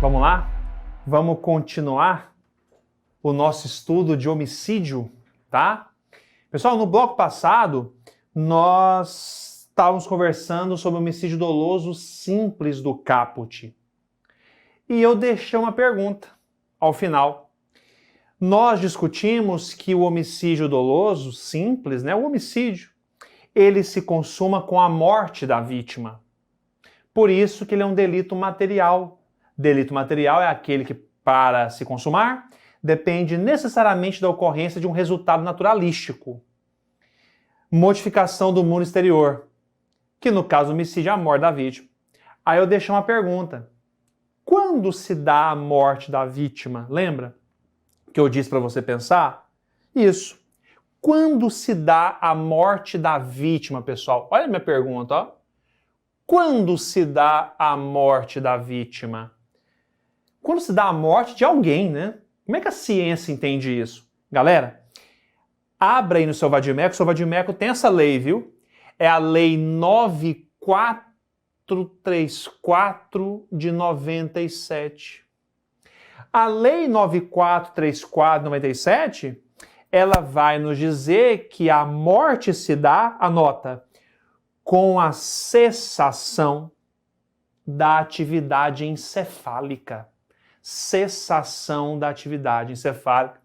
Vamos lá? Vamos continuar o nosso estudo de homicídio, tá? Pessoal, no bloco passado, nós estávamos conversando sobre o homicídio doloso simples do caput. E eu deixei uma pergunta ao final. Nós discutimos que o homicídio doloso simples, o homicídio, ele se consuma com a morte da vítima. Por isso que ele é um delito material. Delito material é aquele que, para se consumar, depende necessariamente da ocorrência de um resultado naturalístico. Modificação do mundo exterior, que no caso do homicídio é a morte da vítima. Aí eu deixei uma pergunta. Quando se dá a morte da vítima? Lembra que eu disse para você pensar? Isso. Quando se dá a morte da vítima, pessoal? Olha a minha pergunta, ó. Quando se dá a morte da vítima? Quando se dá a morte de alguém, né? Como é que a ciência entende isso? Galera, abra aí no seu vadimeco. O seu vadimeco tem essa lei, viu? É a lei 9434 de 97. A lei 9434 de 97, ela vai nos dizer que a morte se dá, anota, com a cessação da atividade encefálica. Cessação da atividade encefálica.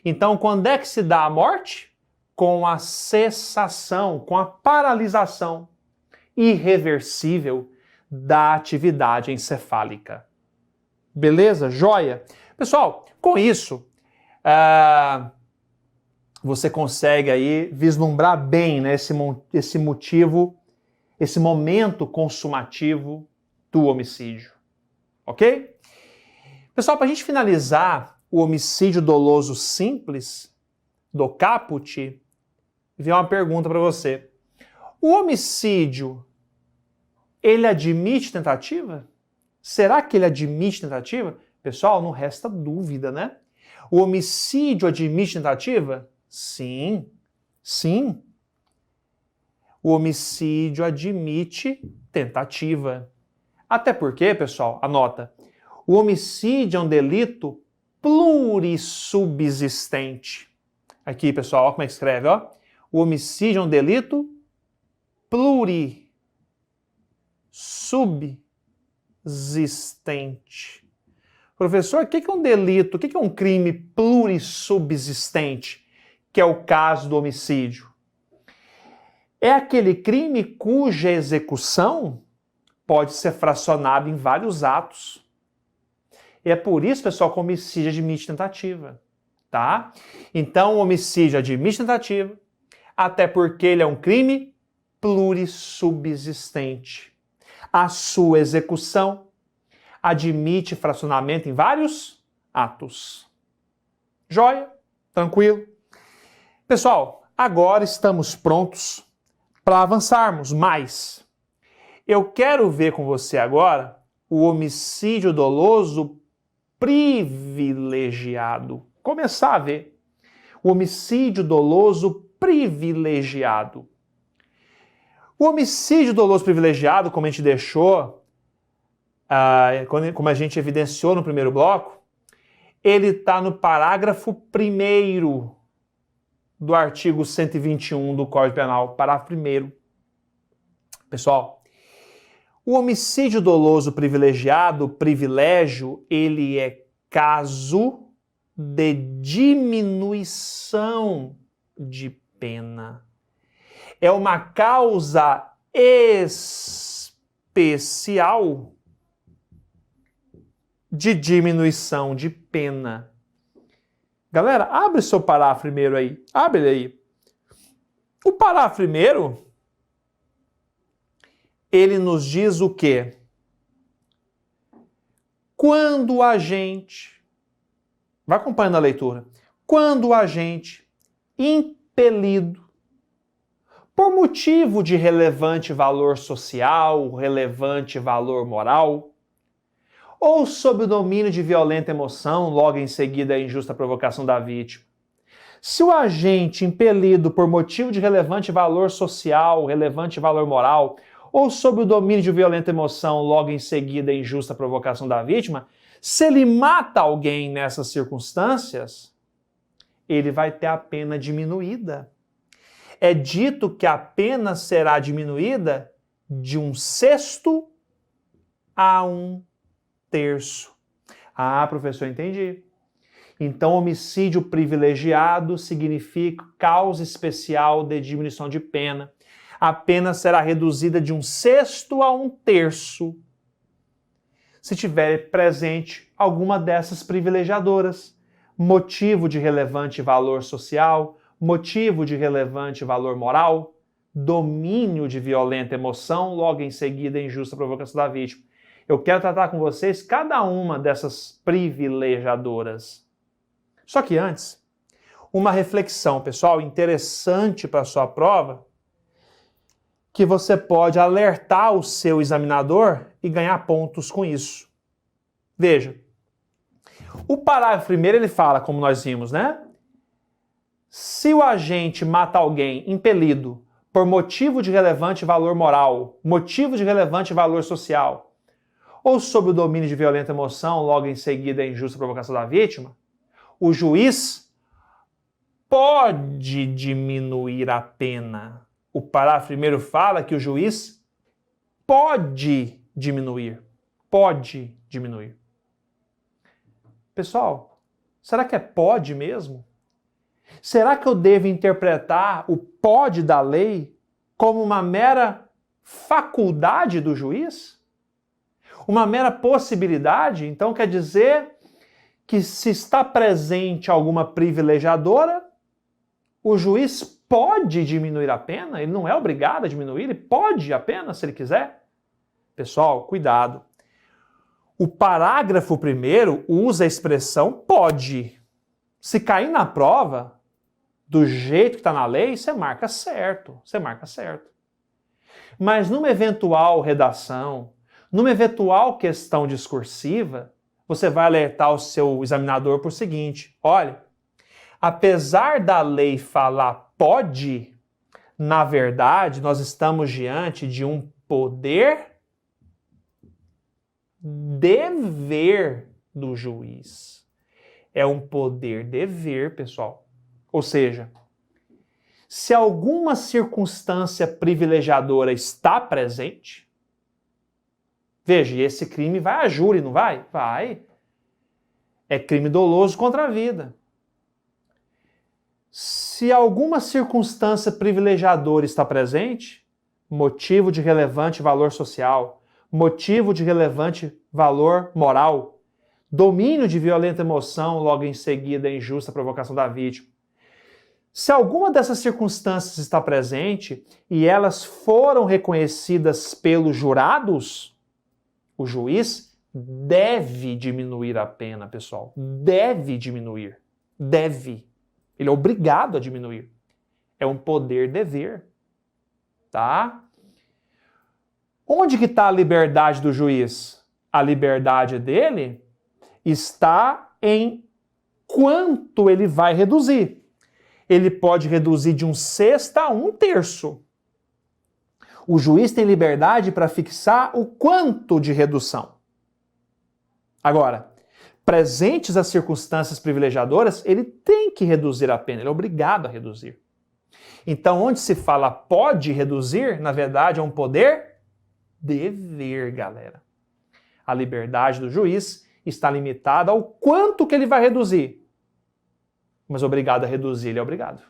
Então, quando é que se dá a morte? Com a cessação, com a paralisação irreversível da atividade encefálica. Beleza? Joia? Pessoal, com isso, você consegue aí vislumbrar bem, né, esse motivo, esse momento consumativo do homicídio. Ok? Pessoal, para a gente finalizar o homicídio doloso simples do caput, veio uma pergunta para você. O homicídio, ele admite tentativa? Será que ele admite tentativa? Pessoal, não resta dúvida, né? O homicídio admite tentativa? Sim, sim. O homicídio admite tentativa. Até porque, pessoal, anota, o homicídio é um delito plurissubsistente. Aqui, pessoal, olha como é que escreve, ó. O homicídio é um delito plurissubsistente. Professor, o que é um delito? O que é um crime plurissubsistente? Que é o caso do homicídio. É aquele crime cuja execução pode ser fracionada em vários atos. E é por isso, pessoal, que o homicídio admite tentativa, tá? Então, o homicídio admite tentativa, até porque ele é um crime plurissubsistente. A sua execução admite fracionamento em vários atos. Joia? Tranquilo? Pessoal, agora estamos prontos para avançarmos mais. Eu quero ver com você agora o homicídio doloso privilegiado. Começar a ver. O homicídio doloso privilegiado. O homicídio doloso privilegiado, como a gente deixou, como a gente evidenciou no primeiro bloco, ele está no parágrafo 1º do artigo 121 do Código Penal, parágrafo 1º. Pessoal, o homicídio doloso privilegiado, privilégio, ele é caso de diminuição de pena. É uma causa especial de diminuição de pena. Galera, abre seu parágrafo primeiro aí. Abre ele aí. O parágrafo primeiro, ele nos diz o quê? Quando o agente, vai acompanhando a leitura, quando o agente impelido por motivo de relevante valor social, relevante valor moral, ou sob o domínio de violenta emoção, logo em seguida a injusta provocação da vítima. Se o agente impelido por motivo de relevante valor social, relevante valor moral, ou sob o domínio de violenta emoção, logo em seguida a injusta provocação da vítima, se ele mata alguém nessas circunstâncias, ele vai ter a pena diminuída. É dito que a pena será diminuída de 1/6 a 1/3. Ah, professor, entendi. Então, homicídio privilegiado significa causa especial de diminuição de pena. A pena será reduzida de 1/6 a 1/3 se tiver presente alguma dessas privilegiadoras. Motivo de relevante valor social, motivo de relevante valor moral, domínio de violenta emoção, logo em seguida a injusta provocação da vítima. Eu quero tratar com vocês cada uma dessas privilegiadoras. Só que antes, uma reflexão, pessoal, interessante para a sua prova, que você pode alertar o seu examinador e ganhar pontos com isso. Veja, o parágrafo primeiro ele fala, como nós vimos, né? Se o agente mata alguém impelido por motivo de relevante valor moral, motivo de relevante valor social, ou sob o domínio de violenta emoção, logo em seguida a injusta provocação da vítima, o juiz pode diminuir a pena. O parágrafo primeiro fala que o juiz pode diminuir. Pode diminuir. Pessoal, será que é pode mesmo? Será que eu devo interpretar o pode da lei como uma mera faculdade do juiz? Uma mera possibilidade? Então quer dizer que se está presente alguma privilegiadora, o juiz pode diminuir a pena? Ele não é obrigado a diminuir, ele pode apenas, se ele quiser? Pessoal, cuidado. O parágrafo primeiro usa a expressão pode. Se cair na prova, do jeito que está na lei, você marca certo. Você marca certo. Mas numa eventual redação, numa eventual questão discursiva, você vai alertar o seu examinador por seguinte: olha, apesar da lei falar pode, na verdade, nós estamos diante de um poder dever do juiz. É um poder dever, pessoal. Ou seja, se alguma circunstância privilegiadora está presente, veja, esse crime vai a júri, não vai? Vai. É crime doloso contra a vida. Se alguma circunstância privilegiadora está presente, motivo de relevante valor social, motivo de relevante valor moral, domínio de violenta emoção, logo em seguida a injusta provocação da vítima. Se alguma dessas circunstâncias está presente e elas foram reconhecidas pelos jurados, o juiz deve diminuir a pena, pessoal. Deve diminuir. Deve. Ele é obrigado a diminuir. É um poder-dever. Tá? Onde que está a liberdade do juiz? A liberdade dele está em quanto ele vai reduzir. Ele pode reduzir de 1/6 a 1/3. O juiz tem liberdade para fixar o quanto de redução. Agora, presentes as circunstâncias privilegiadoras, ele tem que reduzir a pena, ele é obrigado a reduzir. Então, onde se fala pode reduzir, na verdade é um poder dever, galera. A liberdade do juiz está limitada ao quanto que ele vai reduzir. Mas obrigado a reduzir, ele é obrigado.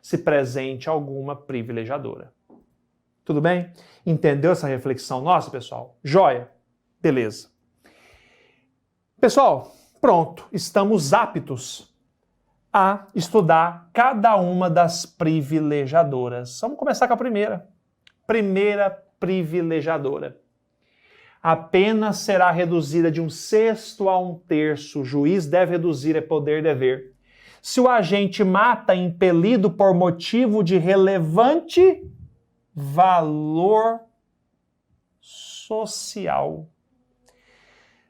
Se presente alguma privilegiadora. Tudo bem? Entendeu essa reflexão nossa, pessoal? Joia? Beleza. Pessoal, pronto. Estamos aptos a estudar cada uma das privilegiadoras. Vamos começar com a primeira. Primeira privilegiadora. A pena será reduzida de 1/6 a 1/3. O juiz deve reduzir, é poder-dever. Se o agente mata impelido por motivo de relevante valor social.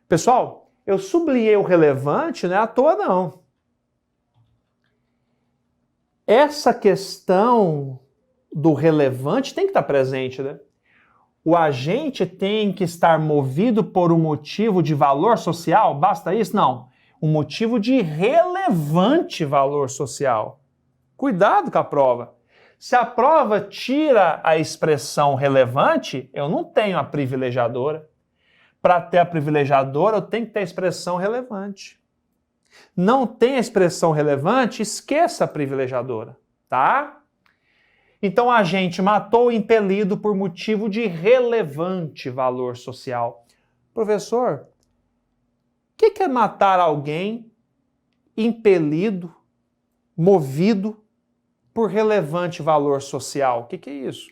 Pessoal, eu sublinhei o relevante, não é à toa não. Essa questão do relevante tem que estar presente, né? O agente tem que estar movido por um motivo de valor social? Basta isso? Não. Um motivo de relevante valor social. Cuidado com a prova. Se a prova tira a expressão relevante, eu não tenho a privilegiadora. Para ter a privilegiadora, eu tenho que ter a expressão relevante. Não tem a expressão relevante, esqueça a privilegiadora, tá? Então, o agente matou o impelido por motivo de relevante valor social. Professor, o que é matar alguém impelido, movido por relevante valor social? O que é isso?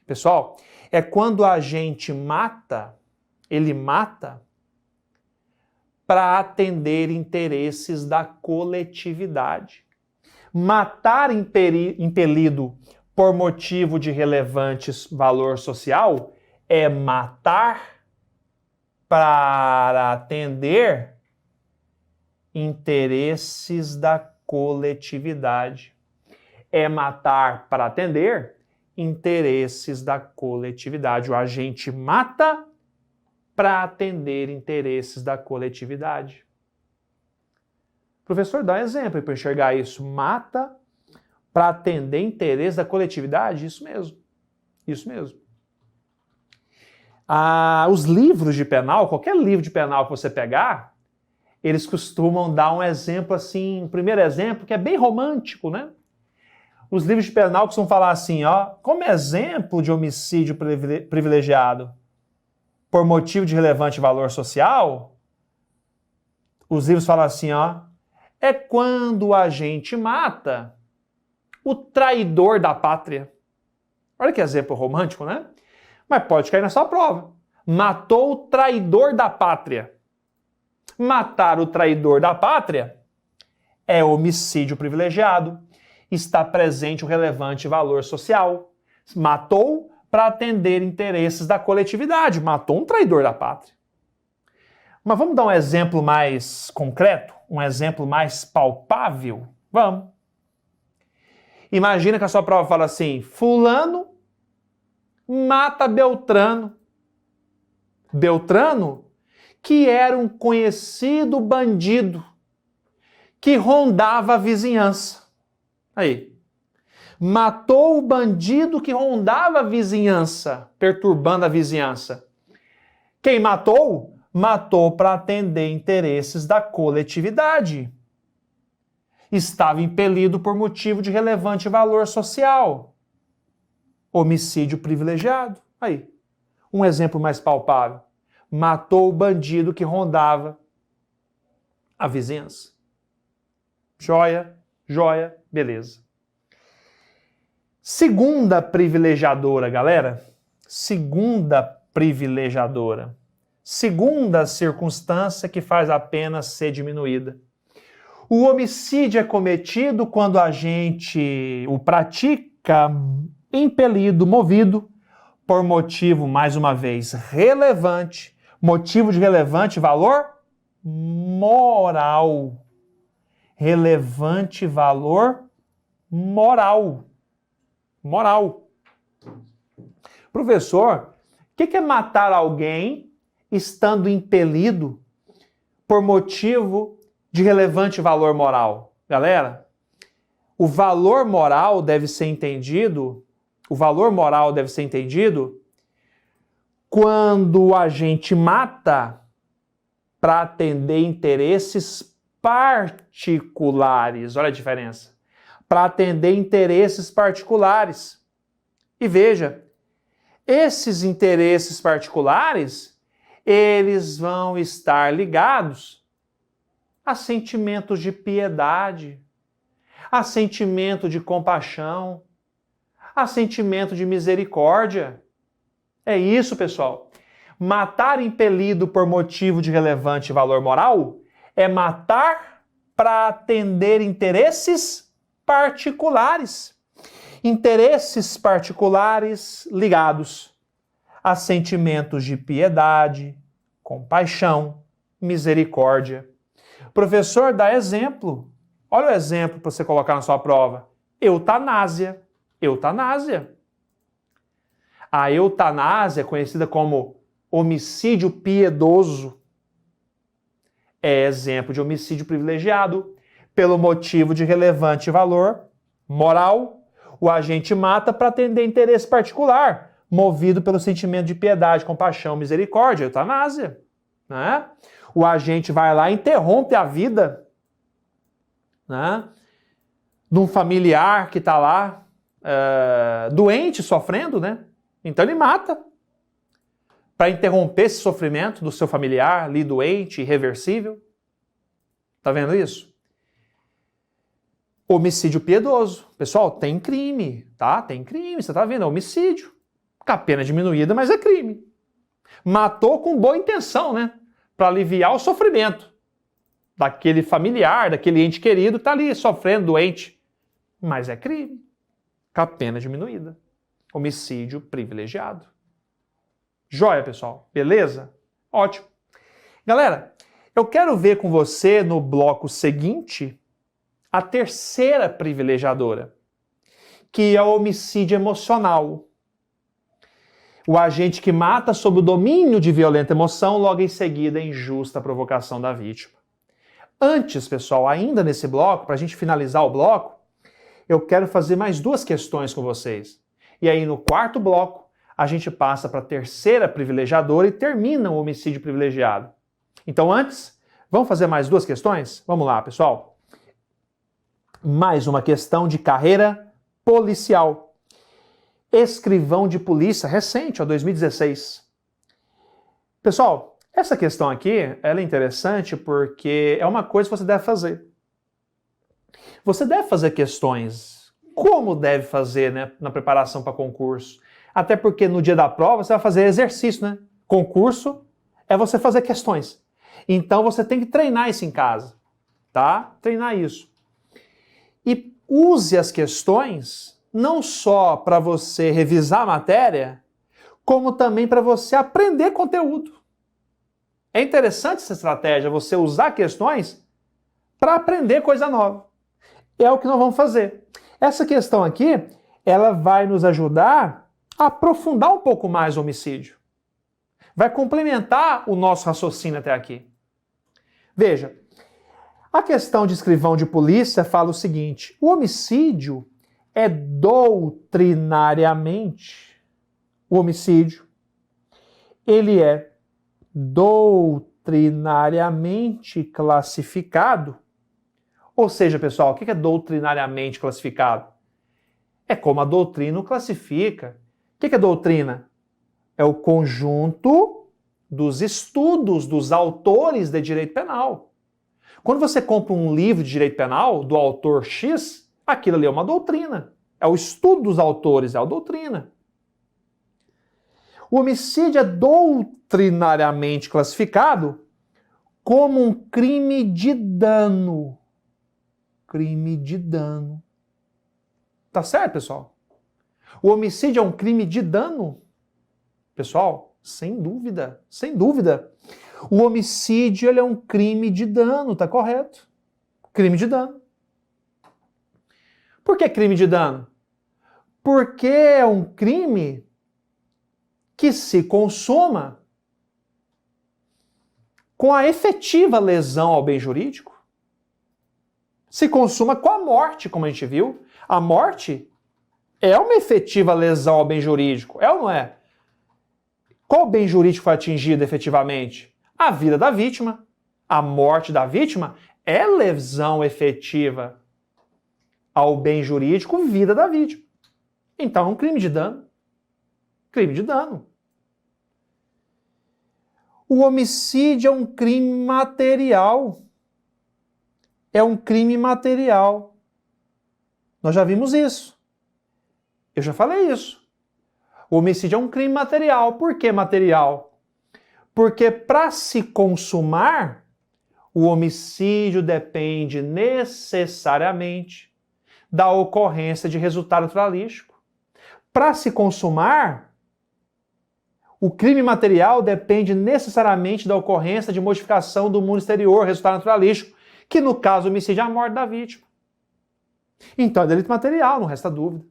Pessoal, é quando o agente mata, ele mata para atender interesses da coletividade. Matar impelido por motivo de relevante valor social é matar para atender interesses da coletividade. É matar para atender interesses da coletividade. O agente mata para atender interesses da coletividade. Professor, dá um exemplo para enxergar isso. Mata para atender interesses da coletividade? Isso mesmo. Isso mesmo. Os livros de penal, qualquer livro de penal que você pegar, eles costumam dar um exemplo assim, um primeiro exemplo que é bem romântico, né? Os livros de penal costumam falar assim, ó, como exemplo de homicídio privilegiado por motivo de relevante valor social, os livros falam assim, ó, é quando o agente mata o traidor da pátria. Olha que exemplo romântico, né? Mas pode cair na sua prova. Matou o traidor da pátria. Matar o traidor da pátria é homicídio privilegiado. Está presente o relevante valor social. Matou para atender interesses da coletividade. Matou um traidor da pátria. Mas vamos dar um exemplo mais concreto? Um exemplo mais palpável? Vamos. Imagina que a sua prova fala assim, fulano mata Beltrano. Beltrano, que era um conhecido bandido que rondava a vizinhança. Aí. Matou o bandido que rondava a vizinhança, perturbando a vizinhança. Quem matou? Matou para atender interesses da coletividade. Estava impelido por motivo de relevante valor social. Homicídio privilegiado. Aí, um exemplo mais palpável. Matou o bandido que rondava a vizinhança. Joia, joia, beleza. Segunda privilegiadora, galera. Segunda privilegiadora. Segunda circunstância que faz a pena ser diminuída. O homicídio é cometido quando o agente o pratica impelido, movido, por motivo, mais uma vez, relevante, motivo de relevante valor moral. Relevante valor moral. Moral. Professor, o que é matar alguém estando impelido por motivo de relevante valor moral? Galera, o valor moral deve ser entendido quando a gente mata para atender interesses particulares. Olha a diferença. Para atender interesses particulares. E veja, esses interesses particulares, eles vão estar ligados a sentimentos de piedade, a sentimento de compaixão, a sentimento de misericórdia. É isso, pessoal. Matar impelido por motivo de relevante valor moral é matar para atender interesses particulares. Interesses particulares ligados a sentimentos de piedade, compaixão, misericórdia. Professor, dá exemplo. Olha o exemplo para você colocar na sua prova. Eutanásia. Eutanásia. A eutanásia, conhecida como homicídio piedoso, é exemplo de homicídio privilegiado. Pelo motivo de relevante valor moral, o agente mata para atender interesse particular, movido pelo sentimento de piedade, compaixão, misericórdia, eutanásia. Né? O agente vai lá e interrompe a vida, né, de um familiar que está lá doente, sofrendo, né? Então ele mata para interromper esse sofrimento do seu familiar ali doente, irreversível. Tá vendo isso? Homicídio piedoso. Pessoal, tem crime, tá? Tem crime, você tá vendo? É homicídio. Com a pena diminuída, mas é crime. Matou com boa intenção, né? Para aliviar o sofrimento daquele familiar, daquele ente querido que tá ali sofrendo, doente. Mas é crime. Com a pena diminuída. Homicídio privilegiado. Joia, pessoal? Beleza? Ótimo. Galera, eu quero ver com você no bloco seguinte a terceira privilegiadora, que é o homicídio emocional. O agente que mata sob o domínio de violenta emoção, logo em seguida, injusta provocação da vítima. Antes, pessoal, ainda nesse bloco, para a gente finalizar o bloco, eu quero fazer mais duas questões com vocês. E aí, no quarto bloco, a gente passa para a terceira privilegiadora e termina o homicídio privilegiado. Então, antes, vamos fazer mais duas questões? Vamos lá, pessoal. Mais uma questão de carreira policial. Escrivão de polícia, recente, ó, 2016. Pessoal, essa questão aqui, ela é interessante porque é uma coisa que você deve fazer. Você deve fazer questões, como deve fazer, né, na preparação para concurso. Até porque no dia da prova você vai fazer exercício, né? Concurso é você fazer questões. Então você tem que treinar isso em casa, tá? Treinar isso. E use as questões não só para você revisar a matéria, como também para você aprender conteúdo. É interessante essa estratégia, você usar questões para aprender coisa nova. É o que nós vamos fazer. Essa questão aqui, ela vai nos ajudar a aprofundar um pouco mais o homicídio. Vai complementar o nosso raciocínio até aqui. Veja, a questão de escrivão de polícia fala o seguinte: o homicídio é doutrinariamente, ele é doutrinariamente classificado. Ou seja, pessoal, o que é doutrinariamente classificado? É como a doutrina o classifica. O que é doutrina? É o conjunto dos estudos dos autores de direito penal. Quando você compra um livro de direito penal do autor X, aquilo ali é uma doutrina. É o estudo dos autores, é a doutrina. O homicídio é doutrinariamente classificado como um crime de dano. Crime de dano. Tá certo, pessoal? O homicídio é um crime de dano? Pessoal, sem dúvida, sem dúvida. O homicídio ele é um crime de dano, tá correto? Crime de dano. Por que crime de dano? Porque é um crime que se consuma com a efetiva lesão ao bem jurídico. Se consuma com a morte, como a gente viu. A morte é uma efetiva lesão ao bem jurídico, é ou não é? Qual bem jurídico foi atingido efetivamente? A vida da vítima. A morte da vítima é lesão efetiva ao bem jurídico, vida da vítima. Então é um crime de dano. Crime de dano. O homicídio é um crime material. É um crime material. Nós já vimos isso. Eu já falei isso. O homicídio é um crime material. Por que material? Porque para se consumar, o homicídio depende necessariamente da ocorrência de resultado naturalístico. Para se consumar, o crime material depende necessariamente da ocorrência de modificação do mundo exterior, resultado naturalístico, que no caso do homicídio é a morte da vítima. Então é delito material, não resta dúvida.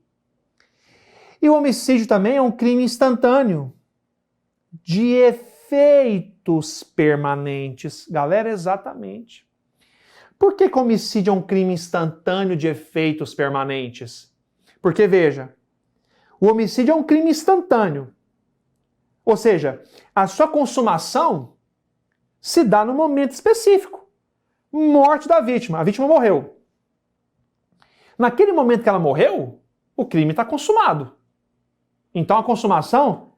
E o homicídio também é um crime instantâneo, de efeitos permanentes. Galera, exatamente. Por que que o homicídio é um crime instantâneo de efeitos permanentes? Porque, veja, o homicídio é um crime instantâneo. Ou seja, a sua consumação se dá no momento específico. Morte da vítima. A vítima morreu. Naquele momento que ela morreu, o crime está consumado. Então a consumação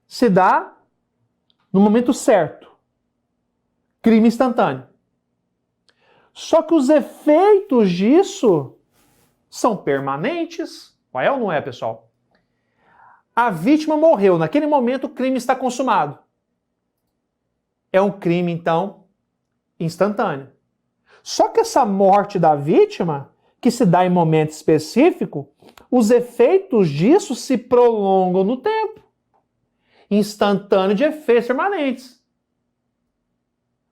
se dá no momento certo. Crime instantâneo. Só que os efeitos disso são permanentes. É ou não é, pessoal? A vítima morreu. Naquele momento o crime está consumado. É um crime, então, instantâneo. Só que essa morte da vítima, que se dá em momento específico, os efeitos disso se prolongam no tempo. Instantâneo de efeitos permanentes.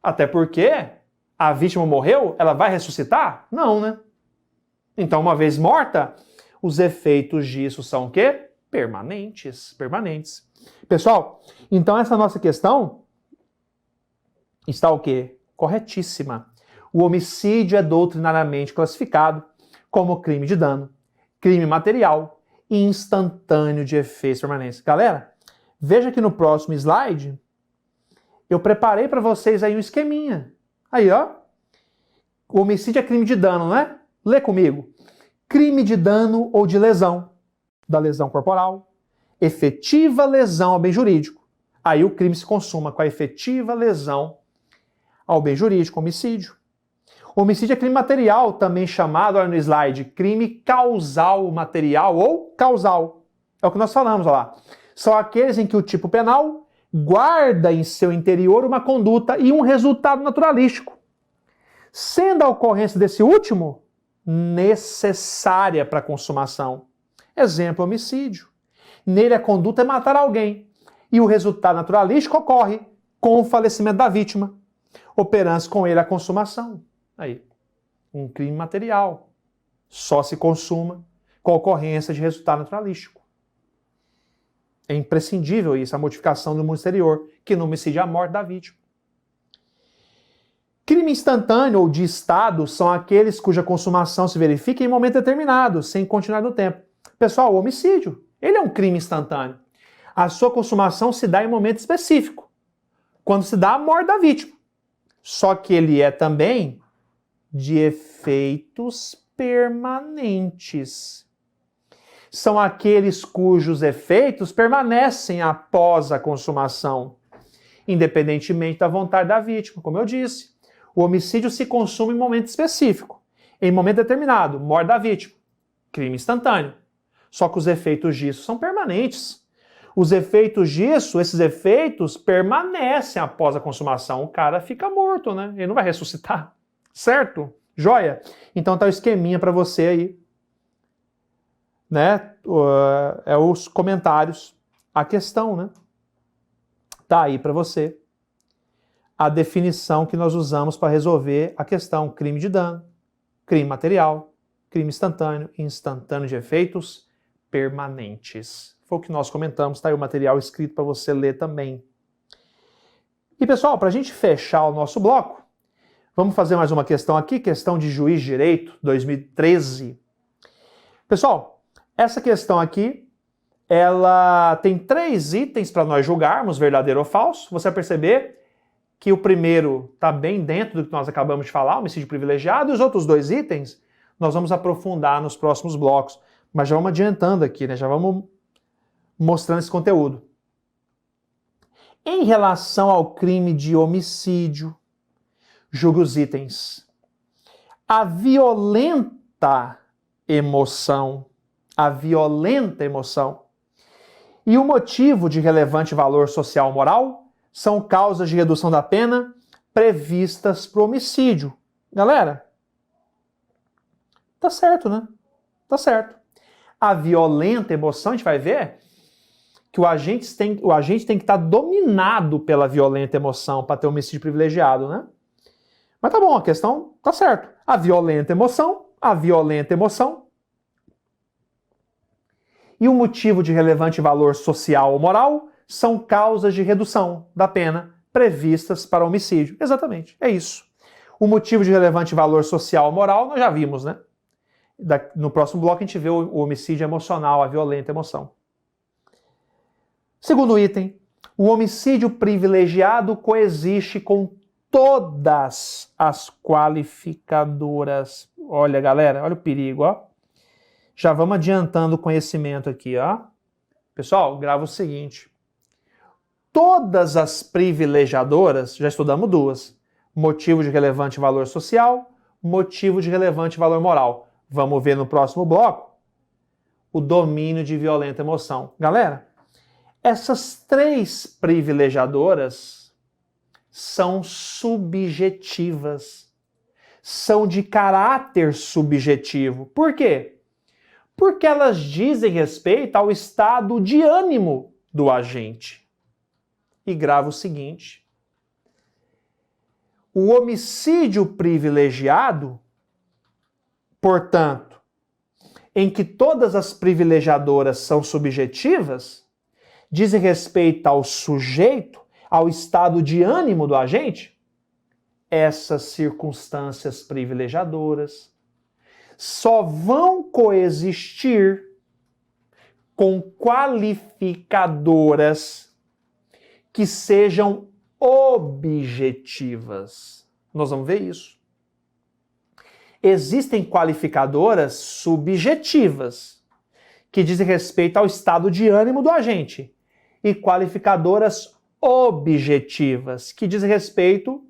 Até porque a vítima morreu, ela vai ressuscitar? Não, né? Então, uma vez morta, os efeitos disso são o quê? Permanentes. Permanentes. Pessoal, então essa nossa questão está o quê? Corretíssima. O homicídio é doutrinariamente classificado como crime de dano, crime material e instantâneo de efeitos permanentes. Galera, veja que no próximo slide eu preparei para vocês aí um esqueminha. Aí, ó. O homicídio é crime de dano, não é? Lê comigo. Crime de dano ou de lesão, da lesão corporal, efetiva lesão ao bem jurídico. Aí o crime se consuma com a efetiva lesão ao bem jurídico, homicídio. O homicídio é crime material, também chamado, olha no slide, crime causal material ou causal. É o que nós falamos lá. São aqueles em que o tipo penal guarda em seu interior uma conduta e um resultado naturalístico, sendo a ocorrência desse último necessária para a consumação. Exemplo, homicídio. Nele a conduta é matar alguém e o resultado naturalístico ocorre com o falecimento da vítima, operando com ele a consumação. Aí, um crime material. Só se consuma com a ocorrência de resultado naturalístico. É imprescindível isso, a modificação do mundo exterior, que no homicídio é a morte da vítima. Crime instantâneo ou de estado são aqueles cuja consumação se verifica em momento determinado, sem continuar no tempo. Pessoal, o homicídio, ele é um crime instantâneo. A sua consumação se dá em momento específico, quando se dá a morte da vítima. Só que ele é também de efeitos permanentes. São aqueles cujos efeitos permanecem após a consumação, independentemente da vontade da vítima. Como eu disse, o homicídio se consuma em momento específico, em momento determinado, morte da vítima, crime instantâneo. Só que os efeitos disso são permanentes. Os efeitos disso, esses efeitos permanecem após a consumação. O cara fica morto, né? Ele não vai ressuscitar. Certo? Joia? Então tá o esqueminha para você aí, né? É os comentários, a questão, né? Tá aí para você a definição que nós usamos para resolver a questão crime de dano, crime material, crime instantâneo e instantâneo de efeitos permanentes. Foi o que nós comentamos, tá aí o material escrito para você ler também. E pessoal, para a gente fechar o nosso bloco, vamos fazer mais uma questão aqui, questão de juiz de direito, 2013. Pessoal, essa questão aqui, ela tem 3 itens para nós julgarmos, verdadeiro ou falso. Você vai perceber que o primeiro está bem dentro do que nós acabamos de falar, homicídio privilegiado, e os outros 2 itens nós vamos aprofundar nos próximos blocos. Mas já vamos adiantando aqui, né? Já vamos mostrando esse conteúdo. Em relação ao crime de homicídio, julgue os itens. A violenta emoção e o motivo de relevante valor social ou moral são causas de redução da pena previstas para o homicídio. Galera, tá certo, né? Tá certo. A violenta emoção, a gente vai ver que o agente tem que estar dominado pela violenta emoção para ter homicídio privilegiado, né? Mas tá bom, a questão tá certo. A violenta emoção E o motivo de relevante valor social ou moral são causas de redução da pena previstas para homicídio. Exatamente, é isso. O motivo de relevante valor social ou moral nós já vimos, né? No próximo bloco a gente vê o homicídio emocional, a violenta emoção. Segundo item, o homicídio privilegiado coexiste com todas as qualificadoras. Olha, galera, olha o perigo, ó. Já vamos adiantando o conhecimento aqui, ó. Pessoal, grava o seguinte. Todas as privilegiadoras, já estudamos duas. Motivo de relevante valor social, motivo de relevante valor moral. Vamos ver no próximo bloco o domínio de violenta emoção. Galera, essas três privilegiadoras são subjetivas. São de caráter subjetivo. Por quê? Porque elas dizem respeito ao estado de ânimo do agente. E grava o seguinte: o homicídio privilegiado, portanto, em que todas as privilegiadoras são subjetivas, dizem respeito ao sujeito, ao estado de ânimo do agente. Essas circunstâncias privilegiadoras só vão coexistir com qualificadoras que sejam objetivas. Nós vamos ver isso. Existem qualificadoras subjetivas, que dizem respeito ao estado de ânimo do agente, e qualificadoras objetivas, que dizem respeito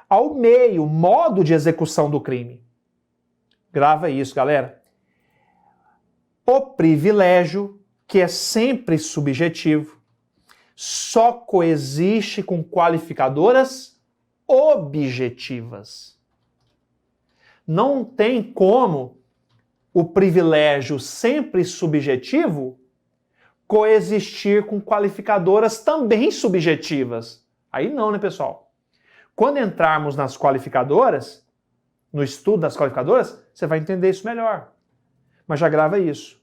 ao meio, modo de execução do crime. Grava isso, galera. O privilégio, que é sempre subjetivo, só coexiste com qualificadoras objetivas. Não tem como o privilégio sempre subjetivo coexistir com qualificadoras também subjetivas. Aí não, né, pessoal? Quando entrarmos nas qualificadoras, no estudo das qualificadoras, você vai entender isso melhor. Mas já grava isso.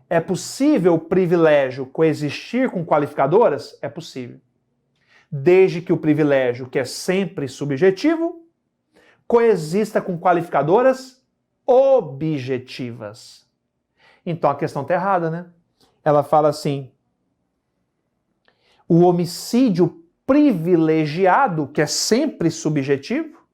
É possível o privilégio coexistir com qualificadoras? É possível. Desde que o privilégio, que é sempre subjetivo, coexista com qualificadoras objetivas. Então a questão está errada, né? Ela fala assim: o homicídio privilegiado, que é sempre subjetivo,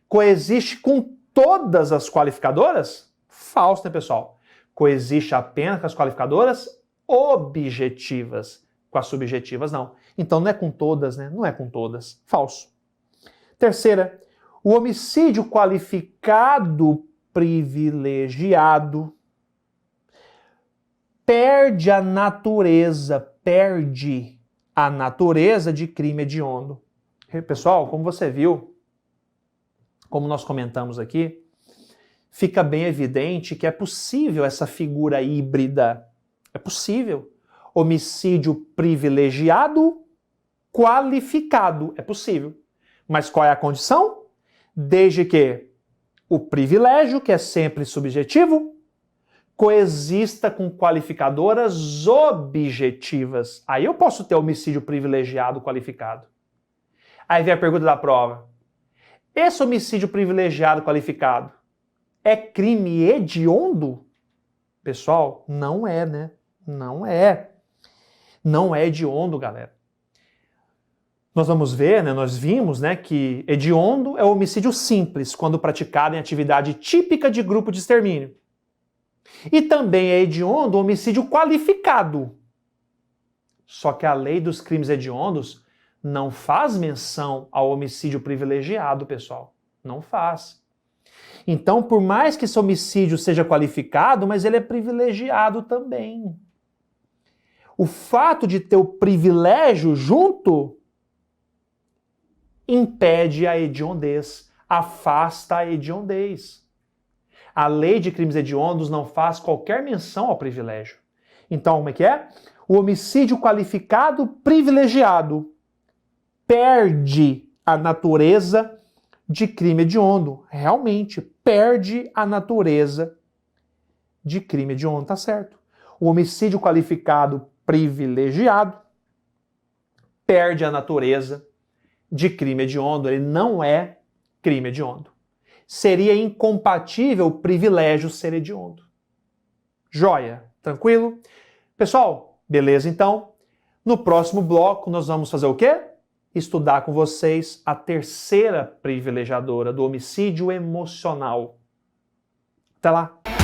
coexiste com todas as qualificadoras? Falso, né, pessoal? Coexiste apenas com as qualificadoras objetivas. Com as subjetivas, não. Então não é com todas, né? Não é com todas. Falso. Terceira, o homicídio qualificado privilegiado perde a natureza de crime hediondo. Pessoal, como você viu, como nós comentamos aqui, fica bem evidente que é possível essa figura híbrida. É possível. Homicídio privilegiado, qualificado. É possível. Mas qual é a condição? Desde que o privilégio, que é sempre subjetivo, coexista com qualificadoras objetivas. Aí eu posso ter homicídio privilegiado qualificado. Aí vem a pergunta da prova. Esse homicídio privilegiado qualificado é crime hediondo? Pessoal, não é, né? Não é. Não é hediondo, galera. Nós vamos ver, né, nós vimos, né, que hediondo é o homicídio simples, quando praticado em atividade típica de grupo de extermínio. E também é hediondo o homicídio qualificado. Só que a lei dos crimes hediondos não faz menção ao homicídio privilegiado, pessoal. Não faz. Então, por mais que esse homicídio seja qualificado, mas ele é privilegiado também. O fato de ter o privilégio junto impede a hediondez, afasta a hediondez. A lei de crimes hediondos não faz qualquer menção ao privilégio. Então, como é que é? O homicídio qualificado privilegiado perde a natureza de crime hediondo. Realmente, perde a natureza de crime hediondo, tá certo. O homicídio qualificado privilegiado perde a natureza de crime hediondo, ele não é crime hediondo. Seria incompatível o privilégio ser hediondo. Joia? Tranquilo? Pessoal, beleza então? No próximo bloco nós vamos fazer o quê? Estudar com vocês a terceira privilegiadora do homicídio emocional. Até lá!